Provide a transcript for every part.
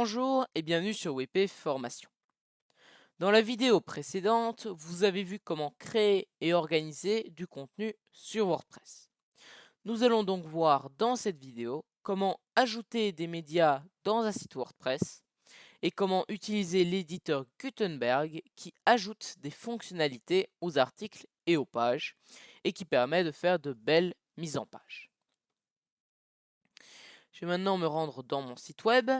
Bonjour et bienvenue sur WP Formation. Dans la vidéo précédente, vous avez vu comment créer et organiser du contenu sur WordPress. Nous allons donc voir dans cette vidéo comment ajouter des médias dans un site WordPress et comment utiliser l'éditeur Gutenberg qui ajoute des fonctionnalités aux articles et aux pages et qui permet de faire de belles mises en page. Je vais maintenant me rendre dans mon site web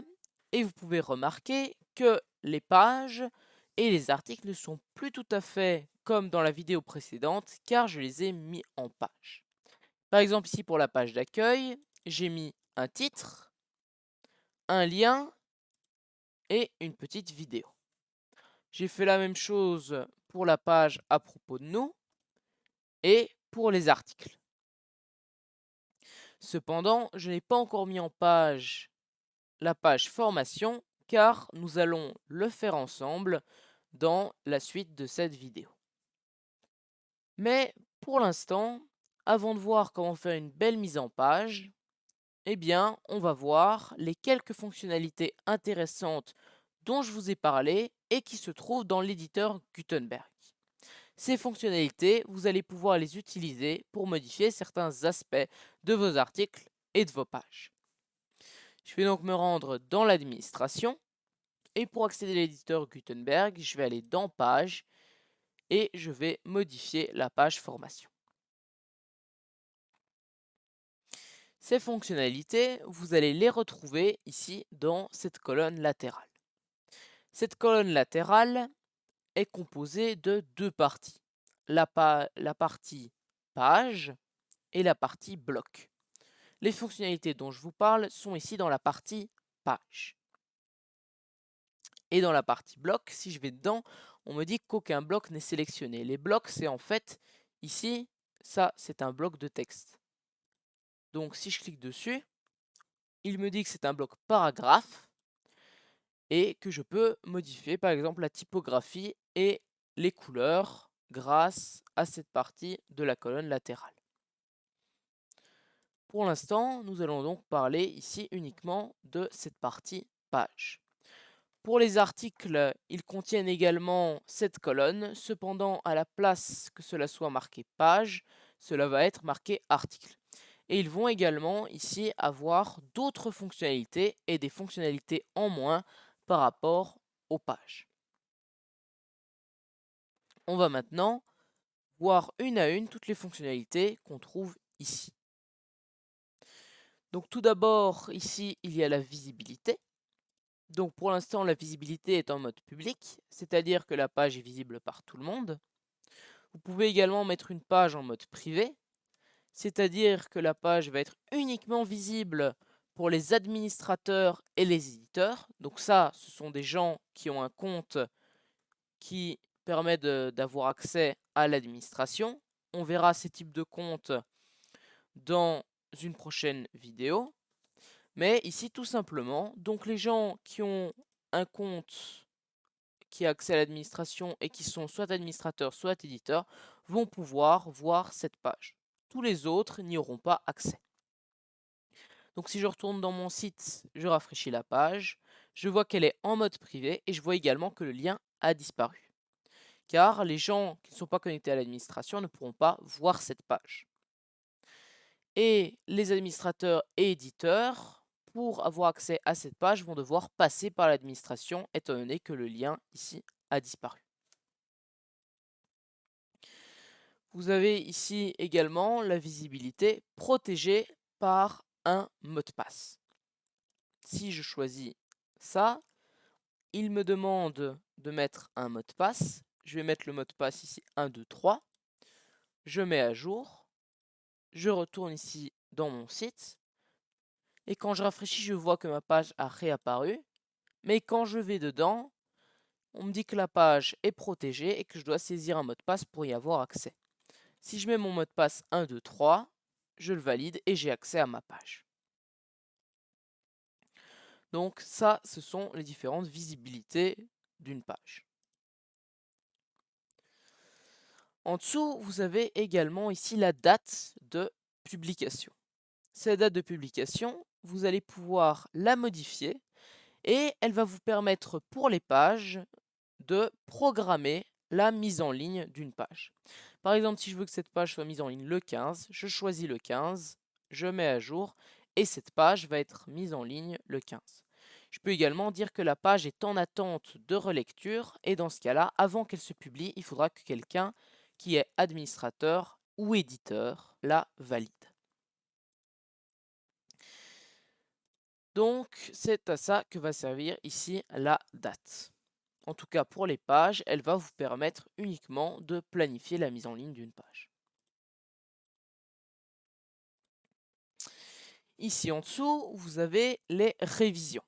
et vous pouvez remarquer que les pages et les articles ne sont plus tout à fait comme dans la vidéo précédente car je les ai mis en page. Par exemple ici pour la page d'accueil, j'ai mis un titre, un lien et une petite vidéo. J'ai fait la même chose pour la page à propos de nous et pour les articles. Cependant, je n'ai pas encore mis en page la page formation car nous allons le faire ensemble dans la suite de cette vidéo. Mais pour l'instant, avant de voir comment faire une belle mise en page, eh bien, on va voir les quelques fonctionnalités intéressantes dont je vous ai parlé et qui se trouvent dans l'éditeur Gutenberg. Ces fonctionnalités, vous allez pouvoir les utiliser pour modifier certains aspects de vos articles et de vos pages. Je vais donc me rendre dans l'administration et pour accéder à l'éditeur Gutenberg, je vais aller dans Page et je vais modifier la page formation. Ces fonctionnalités, vous allez les retrouver ici dans cette colonne latérale. Cette colonne latérale est composée de deux parties, la partie page et la partie bloc. Les fonctionnalités dont je vous parle sont ici dans la partie page. Et dans la partie bloc, si je vais dedans, on me dit qu'aucun bloc n'est sélectionné. Les blocs, c'est en fait, ici, ça, c'est un bloc de texte. Donc si je clique dessus, il me dit que c'est un bloc paragraphe et que je peux modifier par exemple la typographie et les couleurs grâce à cette partie de la colonne latérale. Pour l'instant, nous allons donc parler ici uniquement de cette partie page. Pour les articles, ils contiennent également cette colonne, cependant à la place que cela soit marqué page, cela va être marqué article. Et ils vont également ici avoir d'autres fonctionnalités et des fonctionnalités en moins par rapport aux pages. On va maintenant voir une à une toutes les fonctionnalités qu'on trouve ici. Donc tout d'abord, ici, il y a la visibilité. Donc pour l'instant, la visibilité est en mode public, c'est-à-dire que la page est visible par tout le monde. Vous pouvez également mettre une page en mode privé, c'est-à-dire que la page va être uniquement visible pour les administrateurs et les éditeurs. Donc ça, ce sont des gens qui ont un compte qui permet d'avoir accès à l'administration. On verra ces types de comptes dans une prochaine vidéo. Mais ici, tout simplement, donc les gens qui ont un compte qui a accès à l'administration et qui sont soit administrateurs, soit éditeurs, vont pouvoir voir cette page. Tous les autres n'y auront pas accès. Donc si je retourne dans mon site, je rafraîchis la page, je vois qu'elle est en mode privé et je vois également que le lien a disparu. Car les gens qui ne sont pas connectés à l'administration ne pourront pas voir cette page. Et les administrateurs et éditeurs, pour avoir accès à cette page, vont devoir passer par l'administration, étant donné que le lien ici a disparu. Vous avez ici également la visibilité protégée par un mot de passe. Si je choisis ça, il me demande de mettre un mot de passe. Je vais mettre le mot de passe ici 1, 2, 3. Je mets à jour. Je retourne ici dans mon site. Et quand je rafraîchis, je vois que ma page a réapparu. Mais quand je vais dedans, on me dit que la page est protégée et que je dois saisir un mot de passe pour y avoir accès. Si je mets mon mot de passe 1, 2, 3, je le valide et j'ai accès à ma page. Donc ça, ce sont les différentes visibilités d'une page. En dessous, vous avez également ici la date de publication. Cette date de publication, vous allez pouvoir la modifier Et elle va vous permettre pour les pages de programmer la mise en ligne d'une page. Par exemple, si je veux que cette page soit mise en ligne le 15, je choisis le 15, je mets à jour et cette page va être mise en ligne le 15. Je peux également dire que la page est en attente de relecture et dans ce cas-là, avant qu'elle se publie, il faudra que quelqu'un qui est administrateur ou éditeur la valide. Donc, c'est à ça que va servir ici la date. En tout cas, pour les pages, elle va vous permettre uniquement de planifier la mise en ligne d'une page. Ici en dessous, vous avez les révisions.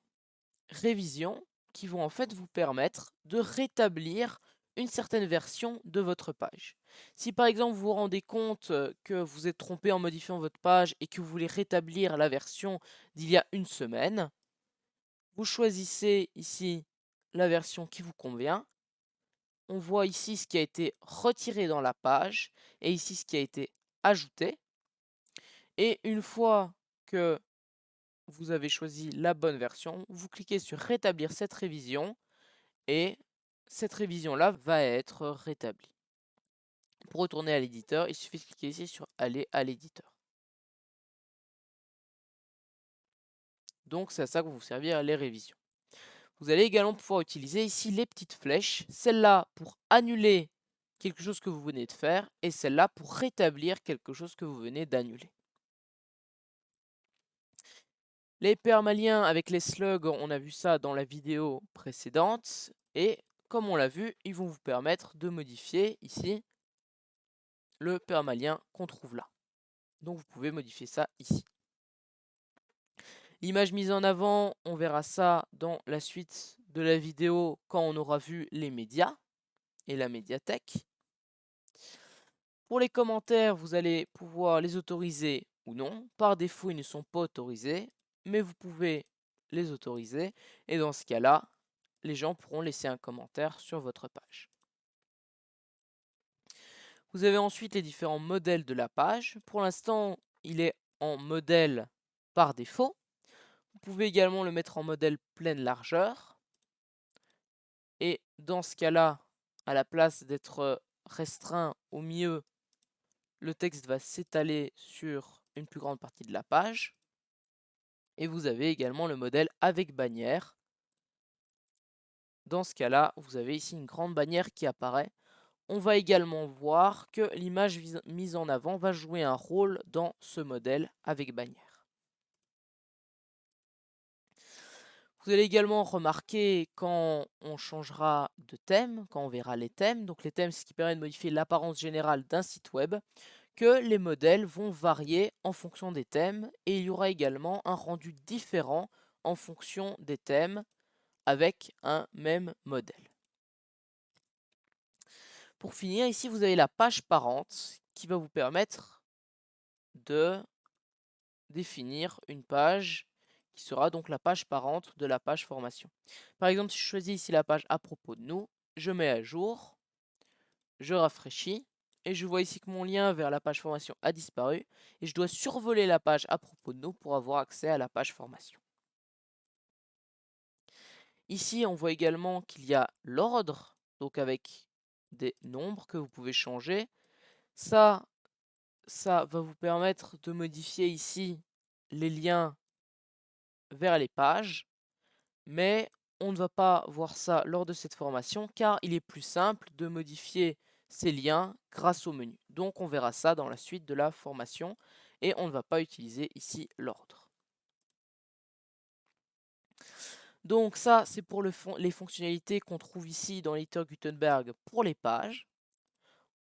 Révisions qui vont en fait vous permettre de rétablir une certaine version de votre page. Si par exemple vous vous rendez compte que vous êtes trompé en modifiant votre page et que vous voulez rétablir la version d'il y a une semaine, vous choisissez ici la version qui vous convient. On voit ici ce qui a été retiré dans la page et ici ce qui a été ajouté. Et une fois que vous avez choisi la bonne version, vous cliquez sur rétablir cette révision et cette révision-là va être rétablie. Pour retourner à l'éditeur, il suffit de cliquer ici sur aller à l'éditeur. Donc c'est à ça que vont vous servir les révisions. Vous allez également pouvoir utiliser ici les petites flèches, celle-là pour annuler quelque chose que vous venez de faire et celle-là pour rétablir quelque chose que vous venez d'annuler. Les permaliens avec les slugs, on a vu ça dans la vidéo précédente et comme on l'a vu, ils vont vous permettre de modifier ici le permalien qu'on trouve là. Donc vous pouvez modifier ça ici. L'image mise en avant, on verra ça dans la suite de la vidéo quand on aura vu les médias et la médiathèque. Pour les commentaires, vous allez pouvoir les autoriser ou non. Par défaut, ils ne sont pas autorisés, mais vous pouvez les autoriser. Et dans ce cas-là, les gens pourront laisser un commentaire sur votre page. Vous avez ensuite les différents modèles de la page. Pour l'instant, il est en modèle par défaut. Vous pouvez également le mettre en modèle pleine largeur. Et dans ce cas-là, à la place d'être restreint au milieu, le texte va s'étaler sur une plus grande partie de la page. Et vous avez également le modèle avec bannière. Dans ce cas-là, vous avez ici une grande bannière qui apparaît. On va également voir que l'image mise en avant va jouer un rôle dans ce modèle avec bannière. Vous allez également remarquer quand on changera de thème, quand on verra les thèmes. Donc les thèmes, c'est ce qui permet de modifier l'apparence générale d'un site web, que les modèles vont varier en fonction des thèmes et il y aura également un rendu différent en fonction des thèmes avec un même modèle. Pour finir, ici vous avez la page parente qui va vous permettre de définir une page qui sera donc la page parente de la page formation. Par exemple, si je choisis ici la page à propos de nous, je mets à jour, je rafraîchis et je vois ici que mon lien vers la page formation a disparu et je dois survoler la page à propos de nous pour avoir accès à la page formation. Ici, on voit également qu'il y a l'ordre, donc avec des nombres que vous pouvez changer. Ça va vous permettre de modifier ici les liens vers les pages, mais on ne va pas voir ça lors de cette formation car il est plus simple de modifier ces liens grâce au menu. Donc on verra ça dans la suite de la formation et on ne va pas utiliser ici l'ordre. Donc ça, c'est pour les fonctionnalités qu'on trouve ici dans l'éditeur Gutenberg pour les pages.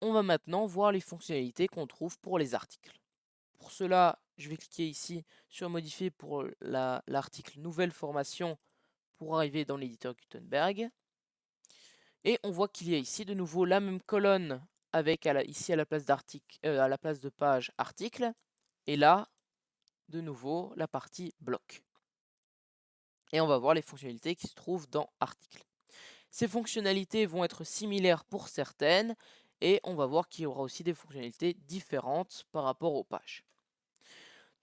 On va maintenant voir les fonctionnalités qu'on trouve pour les articles. Pour cela, je vais cliquer ici sur modifier pour l'article nouvelle formation pour arriver dans l'éditeur Gutenberg. Et on voit qu'il y a ici de nouveau la même colonne avec ici à la place à la place de page article. Et là, de nouveau, la partie bloc. Et on va voir les fonctionnalités qui se trouvent dans article. Ces fonctionnalités vont être similaires pour certaines et on va voir qu'il y aura aussi des fonctionnalités différentes par rapport aux pages.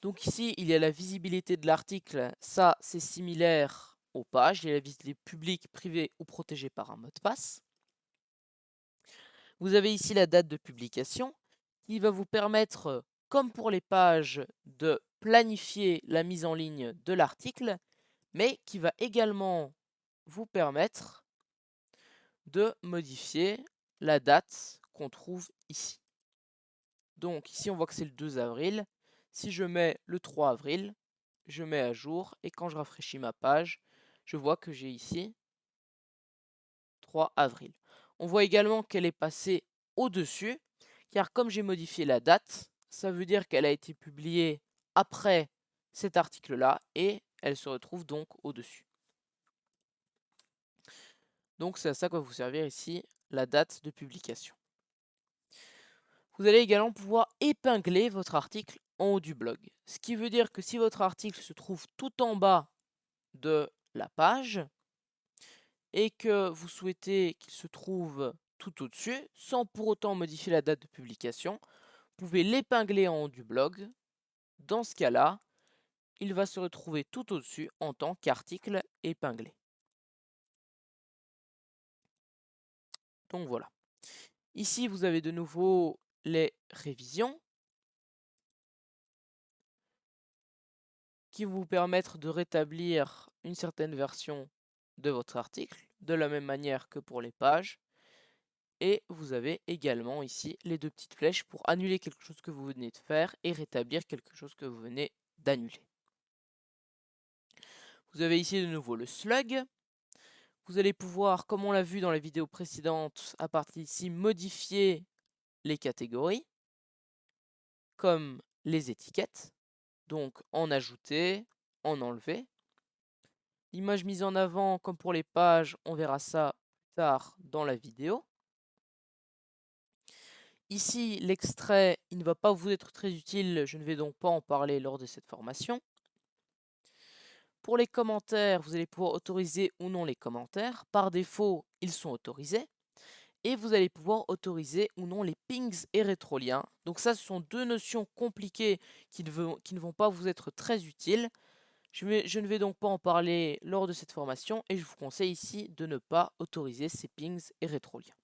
Donc ici, il y a la visibilité de l'article, ça c'est similaire aux pages. Il y a la visibilité publique, privée ou protégée par un mot de passe. Vous avez ici la date de publication qui va vous permettre, comme pour les pages, de planifier la mise en ligne de l'article, mais qui va également vous permettre de modifier la date qu'on trouve ici. Donc ici on voit que c'est le 2 avril. Si je mets le 3 avril, je mets à jour et quand je rafraîchis ma page, je vois que j'ai ici 3 avril. On voit également qu'elle est passée au-dessus, car comme j'ai modifié la date, ça veut dire qu'elle a été publiée après cet article-là et elle se retrouve donc au-dessus. Donc c'est à ça que va vous servir ici la date de publication. Vous allez également pouvoir épingler votre article en haut du blog. Ce qui veut dire que si votre article se trouve tout en bas de la page et que vous souhaitez qu'il se trouve tout au-dessus, sans pour autant modifier la date de publication, vous pouvez l'épingler en haut du blog. Dans ce cas-là, il va se retrouver tout au-dessus en tant qu'article épinglé. Donc voilà. Ici, vous avez de nouveau les révisions qui vont vous permettre de rétablir une certaine version de votre article, de la même manière que pour les pages. Et vous avez également ici les deux petites flèches pour annuler quelque chose que vous venez de faire et rétablir quelque chose que vous venez d'annuler. Vous avez ici de nouveau le slug. Vous allez pouvoir, comme on l'a vu dans la vidéo précédente, à partir d'ici, modifier les catégories, comme les étiquettes. Donc en ajouter, en enlever. L'image mise en avant, comme pour les pages, on verra ça plus tard dans la vidéo. Ici, l'extrait, il ne va pas vous être très utile, je ne vais donc pas en parler lors de cette formation. Pour les commentaires, vous allez pouvoir autoriser ou non les commentaires. Par défaut, ils sont autorisés. Et vous allez pouvoir autoriser ou non les pings et rétroliens. Donc ça, ce sont deux notions compliquées qui ne vont pas vous être très utiles. Je ne vais donc pas en parler lors de cette formation et je vous conseille ici de ne pas autoriser ces pings et rétroliens.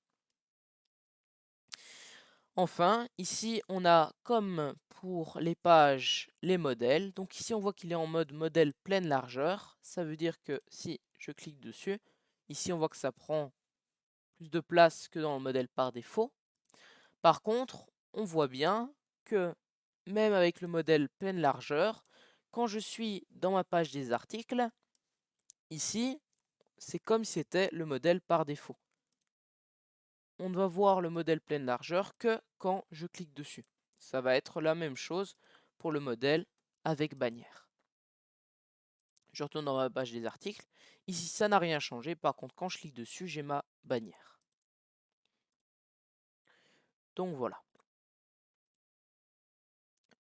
Enfin, ici, on a, comme pour les pages, les modèles. Donc ici, on voit qu'il est en mode modèle pleine largeur. Ça veut dire que si je clique dessus, ici, on voit que ça prend plus de place que dans le modèle par défaut. Par contre, on voit bien que même avec le modèle pleine largeur, quand je suis dans ma page des articles, ici, c'est comme si c'était le modèle par défaut. On ne va voir le modèle pleine largeur que quand je clique dessus. Ça va être la même chose pour le modèle avec bannière. Je retourne dans ma page des articles. Ici, ça n'a rien changé. Par contre, quand je clique dessus, j'ai ma bannière. Donc voilà.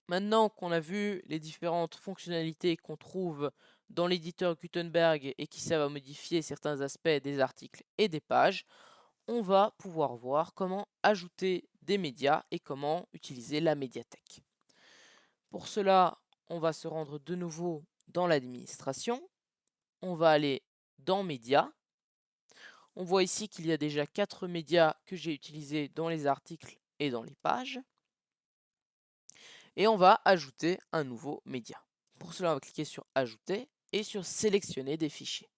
Maintenant qu'on a vu les différentes fonctionnalités qu'on trouve dans l'éditeur Gutenberg et qui servent à modifier certains aspects des articles et des pages, on va pouvoir voir comment ajouter des médias et comment utiliser la médiathèque. Pour cela, on va se rendre de nouveau dans l'administration. On va aller dans Médias. On voit ici qu'il y a déjà 4 médias que j'ai utilisés dans les articles et dans les pages. Et on va ajouter un nouveau média. Pour cela, on va cliquer sur Ajouter et sur Sélectionner des fichiers.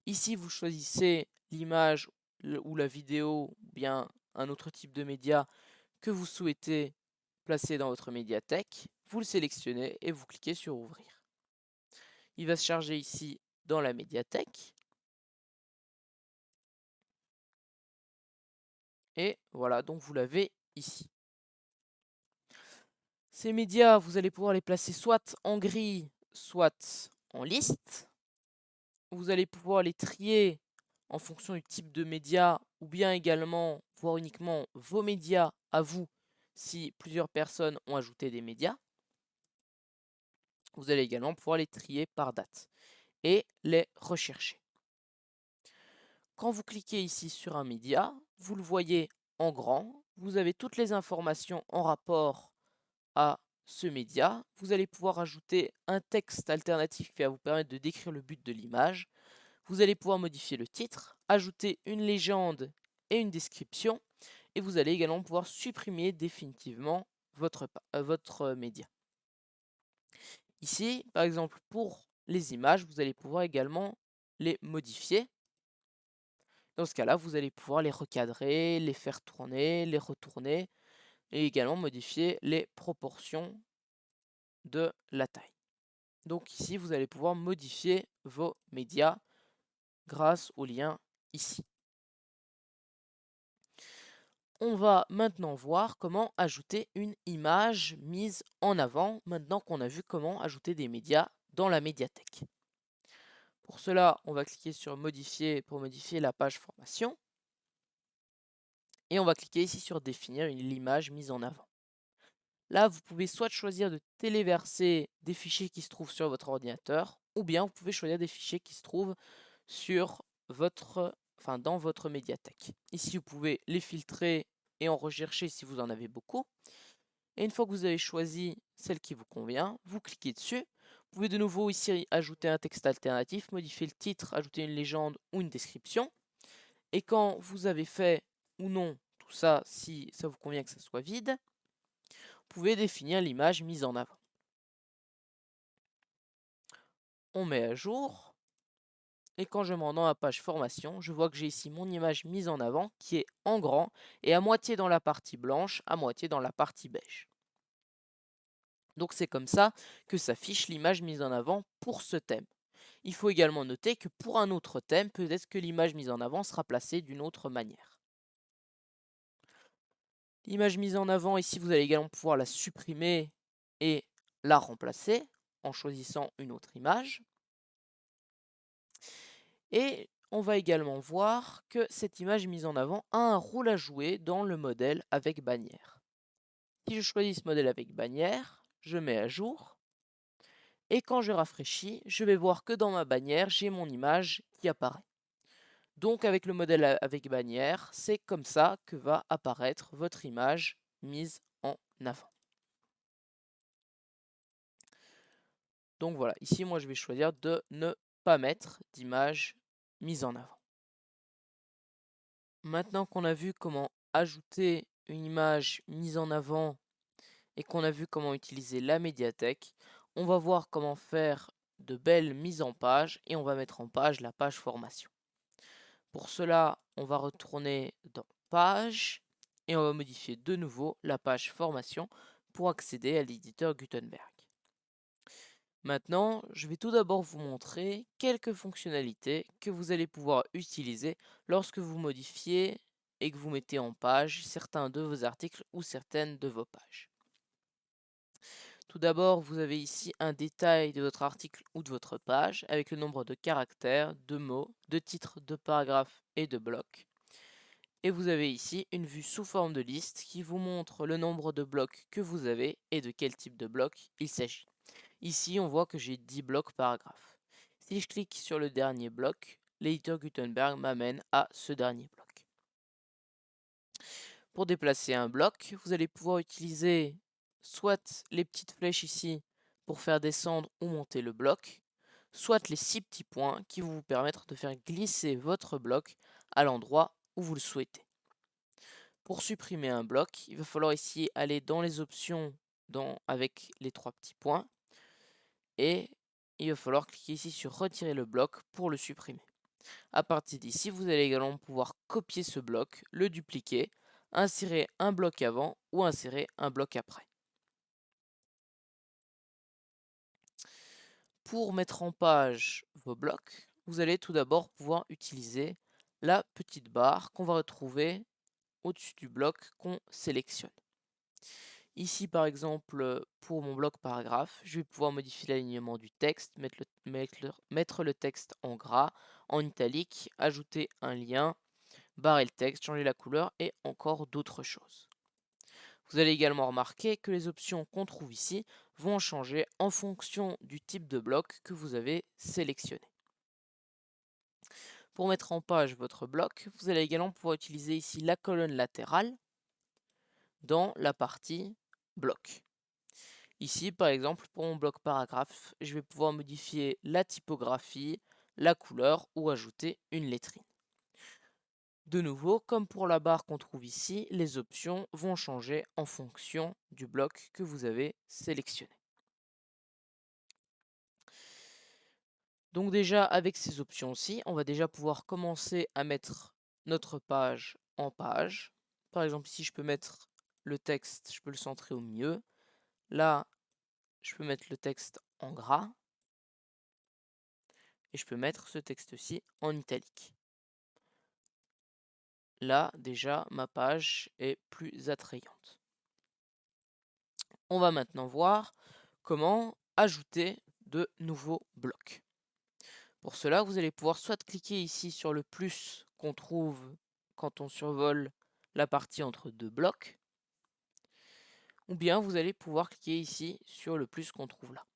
Ici, vous choisissez l'image ou la vidéo ou bien un autre type de média que vous souhaitez placer dans votre médiathèque. Vous le sélectionnez et vous cliquez sur Ouvrir. Il va se charger ici dans la médiathèque. Et voilà, donc vous l'avez ici. Ces médias, vous allez pouvoir les placer soit en grille, soit en liste. Vous allez pouvoir les trier en fonction du type de média ou bien également voir uniquement vos médias à vous si plusieurs personnes ont ajouté des médias. Vous allez également pouvoir les trier par date et les rechercher. Quand vous cliquez ici sur un média, vous le voyez en grand, vous avez toutes les informations en rapport à ce média, vous allez pouvoir ajouter un texte alternatif qui va vous permettre de décrire le but de l'image. Vous allez pouvoir modifier le titre, ajouter une légende et une description, et vous allez également pouvoir supprimer définitivement votre média. Ici, par exemple, pour les images, vous allez pouvoir également les modifier. Dans ce cas-là, vous allez pouvoir les recadrer, les faire tourner, les retourner, et également modifier les proportions de la taille. Donc ici, vous allez pouvoir modifier vos médias grâce au lien ici. On va maintenant voir comment ajouter une image mise en avant, maintenant qu'on a vu comment ajouter des médias dans la médiathèque. Pour cela, on va cliquer sur modifier pour modifier la page formation. Et on va cliquer ici sur définir l'image mise en avant. Là, vous pouvez soit choisir de téléverser des fichiers qui se trouvent sur votre ordinateur, ou bien vous pouvez choisir des fichiers qui se trouvent dans votre médiathèque. Ici, vous pouvez les filtrer et en rechercher si vous en avez beaucoup. Et une fois que vous avez choisi celle qui vous convient, vous cliquez dessus. Vous pouvez de nouveau ici ajouter un texte alternatif, modifier le titre, ajouter une légende ou une description. Et quand vous avez fait ou non tout ça, si ça vous convient que ça soit vide, vous pouvez définir l'image mise en avant. On met à jour. Et quand je me rends dans la page formation, je vois que j'ai ici mon image mise en avant qui est en grand et à moitié dans la partie blanche, à moitié dans la partie beige. Donc c'est comme ça que s'affiche l'image mise en avant pour ce thème. Il faut également noter que pour un autre thème, peut-être que l'image mise en avant sera placée d'une autre manière. L'image mise en avant, ici vous allez également pouvoir la supprimer et la remplacer en choisissant une autre image. Et on va également voir que cette image mise en avant a un rôle à jouer dans le modèle avec bannière. Si je choisis ce modèle avec bannière, je mets à jour. Et quand je rafraîchis, je vais voir que dans ma bannière, j'ai mon image qui apparaît. Donc avec le modèle avec bannière, c'est comme ça que va apparaître votre image mise en avant. Donc voilà, ici moi je vais choisir de ne pas mettre d'image mise en avant. Maintenant qu'on a vu comment ajouter une image mise en avant et qu'on a vu comment utiliser la médiathèque, on va voir comment faire de belles mises en page et on va mettre en page la page formation. Pour cela, on va retourner dans page et on va modifier de nouveau la page formation pour accéder à l'éditeur Gutenberg. Maintenant, je vais tout d'abord vous montrer quelques fonctionnalités que vous allez pouvoir utiliser lorsque vous modifiez et que vous mettez en page certains de vos articles ou certaines de vos pages. Tout d'abord, vous avez ici un détail de votre article ou de votre page avec le nombre de caractères, de mots, de titres, de paragraphes et de blocs. Et vous avez ici une vue sous forme de liste qui vous montre le nombre de blocs que vous avez et de quel type de bloc il s'agit. Ici, on voit que j'ai 10 blocs paragraphes. Si je clique sur le dernier bloc, l'éditeur Gutenberg m'amène à ce dernier bloc. Pour déplacer un bloc, vous allez pouvoir utiliser soit les petites flèches ici pour faire descendre ou monter le bloc, soit les 6 petits points qui vont vous permettre de faire glisser votre bloc à l'endroit où vous le souhaitez. Pour supprimer un bloc, il va falloir ici aller dans les options avec les 3 petits points et il va falloir cliquer ici sur retirer le bloc pour le supprimer. À partir d'ici, vous allez également pouvoir copier ce bloc, le dupliquer, insérer un bloc avant ou insérer un bloc après. Pour mettre en page vos blocs, vous allez tout d'abord pouvoir utiliser la petite barre qu'on va retrouver au-dessus du bloc qu'on sélectionne. Ici, par exemple, pour mon bloc paragraphe, je vais pouvoir modifier l'alignement du texte, mettre le texte en gras, en italique, ajouter un lien, barrer le texte, changer la couleur et encore d'autres choses. Vous allez également remarquer que les options qu'on trouve ici vont changer en fonction du type de bloc que vous avez sélectionné. Pour mettre en page votre bloc, vous allez également pouvoir utiliser ici la colonne latérale dans la partie bloc. Ici, par exemple, pour mon bloc paragraphe, je vais pouvoir modifier la typographie, la couleur ou ajouter une lettrine. De nouveau, comme pour la barre qu'on trouve ici, les options vont changer en fonction du bloc que vous avez sélectionné. Donc déjà, avec ces options-ci, on va déjà pouvoir commencer à mettre notre page en page. Par exemple, ici, je peux mettre le texte, je peux le centrer au milieu. Là, je peux mettre le texte en gras. Et je peux mettre ce texte-ci en italique. Là, déjà, ma page est plus attrayante. On va maintenant voir comment ajouter de nouveaux blocs. Pour cela, vous allez pouvoir soit cliquer ici sur le plus qu'on trouve quand on survole la partie entre deux blocs, ou bien vous allez pouvoir cliquer ici sur le plus qu'on trouve là.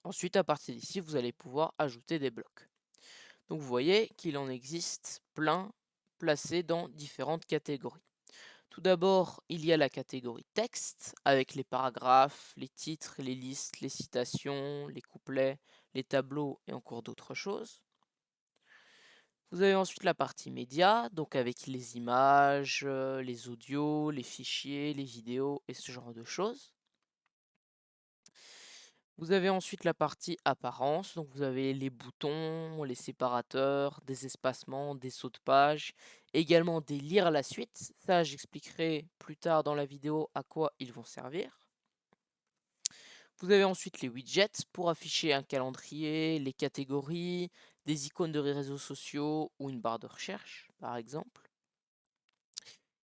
Ensuite, à partir d'ici, vous allez pouvoir ajouter des blocs. Donc vous voyez qu'il en existe plein placés dans différentes catégories. Tout d'abord, il y a la catégorie texte avec les paragraphes, les titres, les listes, les citations, les couplets, les tableaux et encore d'autres choses. Vous avez ensuite la partie médias, donc avec les images, les audios, les fichiers, les vidéos et ce genre de choses. Vous avez ensuite la partie apparence, donc vous avez les boutons, les séparateurs, des espacements, des sauts de page, également des lire à la suite. Ça, j'expliquerai plus tard dans la vidéo à quoi ils vont servir. Vous avez ensuite les widgets pour afficher un calendrier, les catégories, des icônes de réseaux sociaux ou une barre de recherche, par exemple.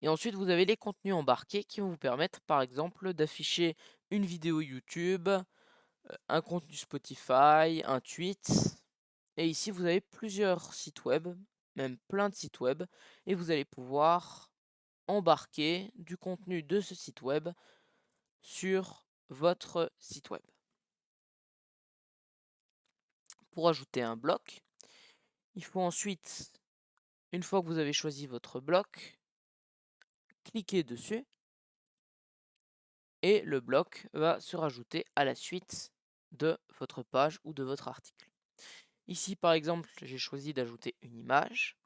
Et ensuite, vous avez les contenus embarqués qui vont vous permettre, par exemple, d'afficher une vidéo YouTube, un contenu Spotify, un tweet. Et ici, vous avez plusieurs sites web, même plein de sites web, et vous allez pouvoir embarquer du contenu de ce site web sur votre site web. Pour ajouter un bloc, il faut ensuite, une fois que vous avez choisi votre bloc, cliquer dessus et le bloc va se rajouter à la suite de votre page ou de votre article. Ici, par exemple, j'ai choisi d'ajouter une image.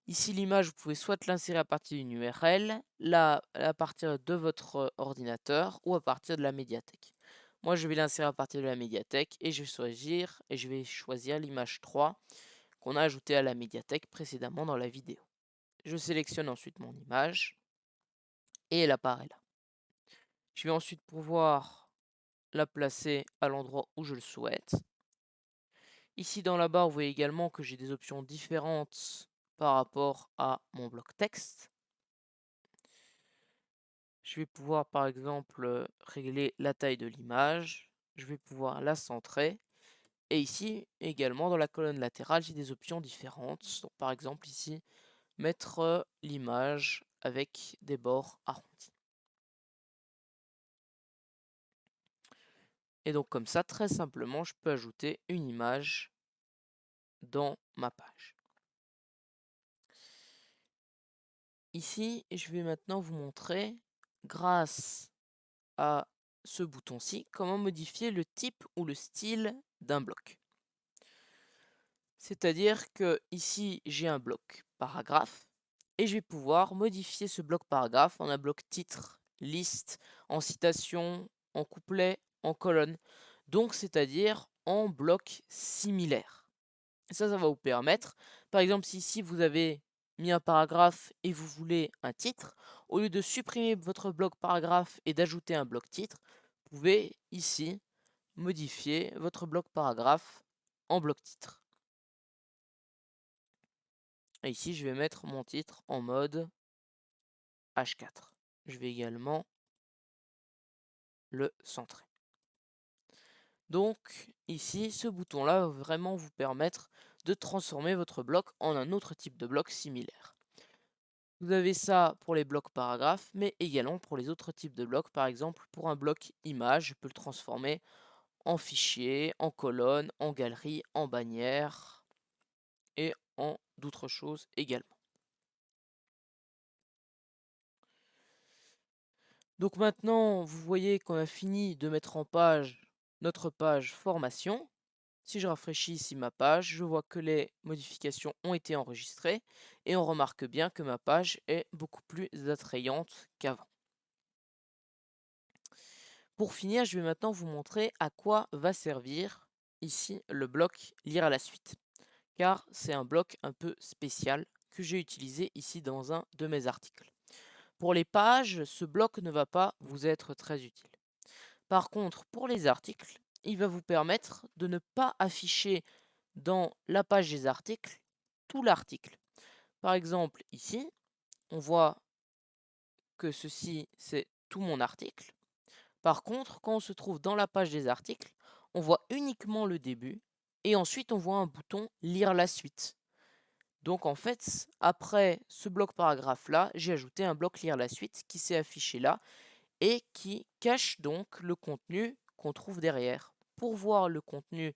Ici, l'image, vous pouvez soit l'insérer à partir d'une URL, là, à partir de votre ordinateur ou à partir de la médiathèque. Moi, je vais l'insérer à partir de la médiathèque et je vais choisir l'image 3 qu'on a ajoutée à la médiathèque précédemment dans la vidéo. Je sélectionne ensuite mon image et elle apparaît là. Je vais ensuite pouvoir la placer à l'endroit où je le souhaite. Ici dans la barre, vous voyez également que j'ai des options différentes par rapport à mon bloc texte. Je vais pouvoir par exemple régler la taille de l'image. Je vais pouvoir la centrer. Et ici également dans la colonne latérale, j'ai des options différentes. Donc, par exemple ici, mettre l'image avec des bords arrondis. Et donc comme ça, très simplement, je peux ajouter une image dans ma page. Ici, je vais maintenant vous montrer, grâce à ce bouton-ci, comment modifier le type ou le style d'un bloc. C'est-à-dire que ici, j'ai un bloc paragraphe et je vais pouvoir modifier ce bloc paragraphe en un bloc titre, liste, en citation, en couplet, en colonne. Donc, c'est-à-dire en bloc similaire. Ça va vous permettre, par exemple, si ici vous avez mis un paragraphe et vous voulez un titre, au lieu de supprimer votre bloc paragraphe et d'ajouter un bloc titre, vous pouvez ici modifier votre bloc paragraphe en bloc titre. Et ici, je vais mettre mon titre en mode H4. Je vais également le centrer. Donc ici, ce bouton-là va vraiment vous permettre de transformer votre bloc en un autre type de bloc similaire. Vous avez ça pour les blocs paragraphes, mais également pour les autres types de blocs. Par exemple, pour un bloc image, je peux le transformer en fichier, en colonne, en galerie, en bannière et en d'autres choses également. Donc maintenant, vous voyez qu'on a fini de mettre en page notre page formation. Si je rafraîchis ici ma page, je vois que les modifications ont été enregistrées et on remarque bien que ma page est beaucoup plus attrayante qu'avant. Pour finir, je vais maintenant vous montrer à quoi va servir ici le bloc lire à la suite, car c'est un bloc un peu spécial que j'ai utilisé ici dans un de mes articles. Pour les pages, ce bloc ne va pas vous être très utile. Par contre, pour les articles, il va vous permettre de ne pas afficher dans la page des articles tout l'article. Par exemple, ici, on voit que ceci, c'est tout mon article. Par contre, quand on se trouve dans la page des articles, on voit uniquement le début et ensuite on voit un bouton lire la suite. Donc en fait, après ce bloc paragraphe là, j'ai ajouté un bloc lire la suite qui s'est affiché là et qui cache donc le contenu qu'on trouve derrière. Pour voir le contenu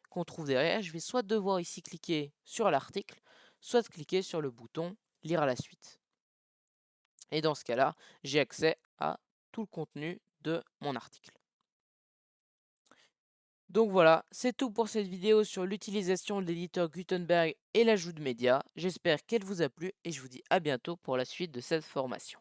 qu'on trouve derrière, je vais soit devoir ici cliquer sur l'article, soit cliquer sur le bouton lire la suite. Et dans ce cas-là, j'ai accès à tout le contenu de mon article. Donc voilà, c'est tout pour cette vidéo sur l'utilisation de l'éditeur Gutenberg et l'ajout de médias. J'espère qu'elle vous a plu et je vous dis à bientôt pour la suite de cette formation.